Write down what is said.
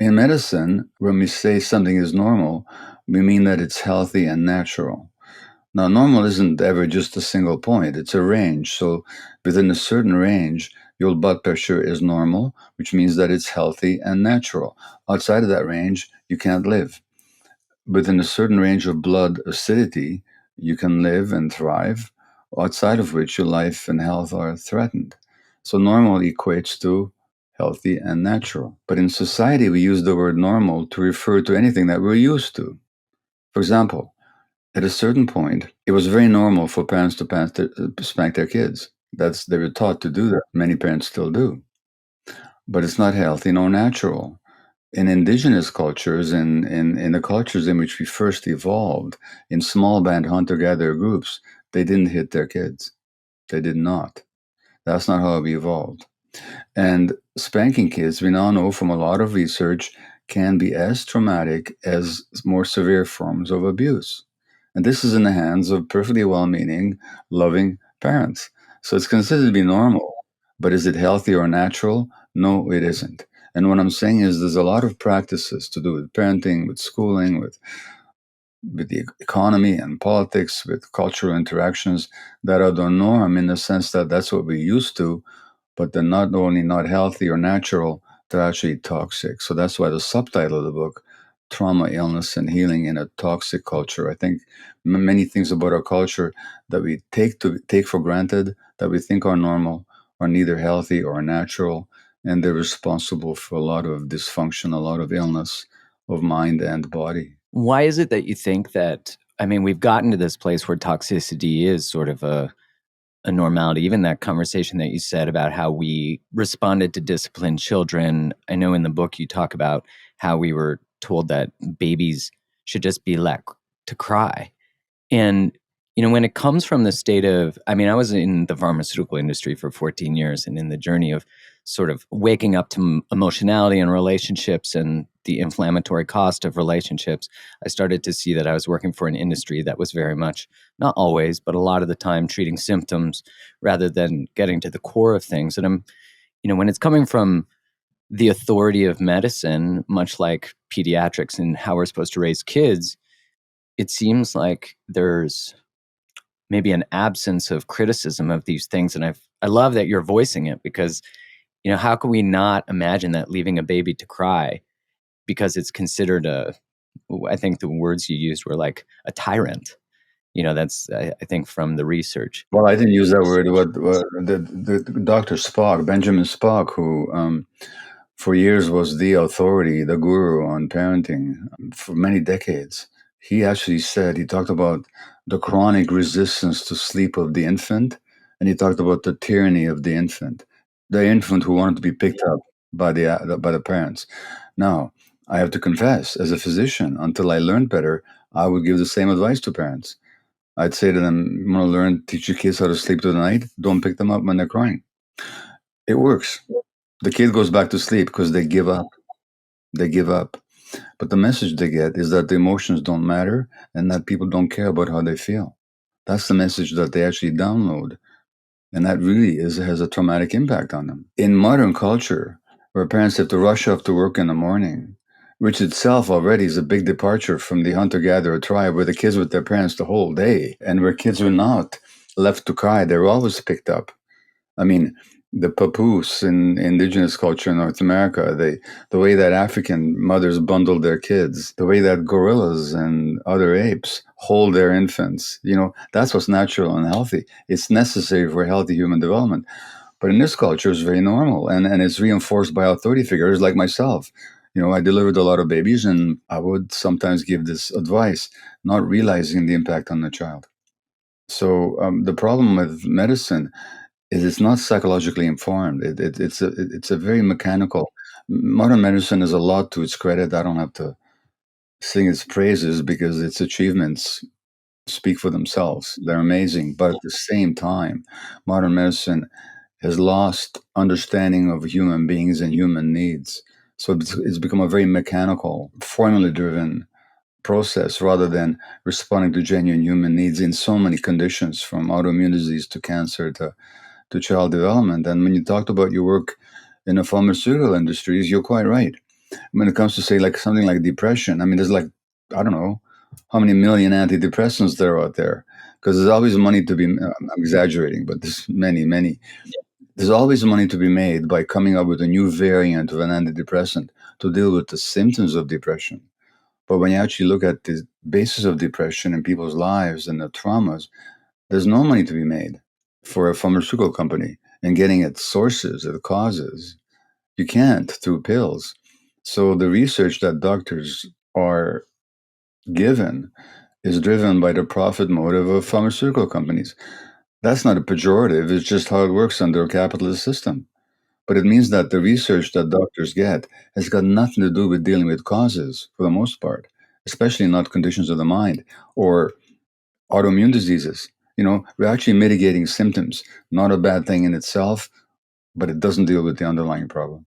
In medicine, when we say something is normal, we mean that it's healthy and natural. Now, normal isn't ever just a single point, it's a range. So, within a certain range, your blood pressure is normal, which means that it's healthy and natural. Outside of that range, you can't live. Within a certain range of blood acidity, you can live and thrive, outside of which your life and health are threatened. So, normal equates to healthy and natural. But in society, we use the word normal to refer to anything that we're used to. For example, at a certain point, it was very normal for parents to spank their kids. They were taught to do that. Many parents still do, but it's not healthy nor natural. In indigenous cultures, in the cultures in which we first evolved, in small band hunter-gatherer groups, they didn't hit their kids. They did not. That's not how we evolved. And spanking kids, we now know from a lot of research, can be as traumatic as more severe forms of abuse. And this is in the hands of perfectly well meaning, loving parents. So it's considered to be normal. But is it healthy or natural? No, it isn't. And what I'm saying is there's a lot of practices to do with parenting, with schooling, with the economy and politics, with cultural interactions that are the norm in the sense that that's what we're used to, but they're not only not healthy or natural, they're actually toxic. So that's why the subtitle of the book, Trauma, Illness, and Healing in a Toxic Culture. I think many things about our culture that we take for granted, that we think are normal, are neither healthy or natural, and they're responsible for a lot of dysfunction, a lot of illness of mind and body. Why is it that you think that, I mean, we've gotten to this place where toxicity is sort of a normality? Even that conversation that you said about how we responded to disciplined children. I know in the book you talk about how we were told that babies should just be let to cry. And, when it comes from the state of, I mean, I was in the pharmaceutical industry for 14 years, and in the journey of sort of waking up to emotionality and relationships and the inflammatory cost of relationships, I started to see that I was working for an industry that was very much, not always, but a lot of the time, treating symptoms rather than getting to the core of things. And when it's coming from the authority of medicine, much like pediatrics and how we're supposed to raise kids, it seems like there's maybe an absence of criticism of these things. And I love that you're voicing it, because, how can we not imagine that leaving a baby to cry because it's considered I think the words you used were like a tyrant. That's, I think, from the research. Well, I didn't use that word. What the Dr. Spock, Benjamin Spock, who for years was the authority, the guru on parenting for many decades. He actually said, he talked about the chronic resistance to sleep of the infant, and he talked about the tyranny of the infant who wanted to be picked up by the parents. Now, I have to confess, as a physician, until I learned better, I would give the same advice to parents. I'd say to them, you want to teach your kids how to sleep through the night? Don't pick them up when they're crying. It works. The kid goes back to sleep because they give up. They give up. But the message they get is that the emotions don't matter and that people don't care about how they feel. That's the message that they actually download. And that really has a traumatic impact on them. In modern culture, where parents have to rush off to work in the morning, which itself already is a big departure from the hunter-gatherer tribe where the kids with their parents the whole day, and where kids were not left to cry, they were always picked up. I mean, the papoose in indigenous culture in North America, the way that African mothers bundle their kids, the way that gorillas and other apes hold their infants, that's what's natural and healthy. It's necessary for healthy human development. But in this culture, it's very normal, and it's reinforced by authority figures like myself. I delivered a lot of babies, and I would sometimes give this advice, not realizing the impact on the child. So the problem with medicine is it's not psychologically informed. It's a very mechanical. Modern medicine is a lot to its credit. I don't have to sing its praises because its achievements speak for themselves. They're amazing. But at the same time, modern medicine has lost understanding of human beings and human needs. So it's become a very mechanical, formula-driven process rather than responding to genuine human needs in so many conditions, from autoimmune disease to cancer to child development. And when you talked about your work in the pharmaceutical industries, you're quite right. when it comes to say like something like depression, I mean, there's like, I don't know how many million antidepressants there are out there, because there's always money to be, I'm exaggerating, but there's many. There's always money to be made by coming up with a new variant of an antidepressant to deal with the symptoms of depression. But when you actually look at the basis of depression in people's lives and the traumas, there's no money to be made for a pharmaceutical company in getting at sources, at causes. You can't through pills. So the research that doctors are given is driven by the profit motive of pharmaceutical companies. That's not a pejorative, it's just how it works under a capitalist system. But it means that the research that doctors get has got nothing to do with dealing with causes for the most part, especially not conditions of the mind or autoimmune diseases. We're actually mitigating symptoms, not a bad thing in itself, but it doesn't deal with the underlying problem.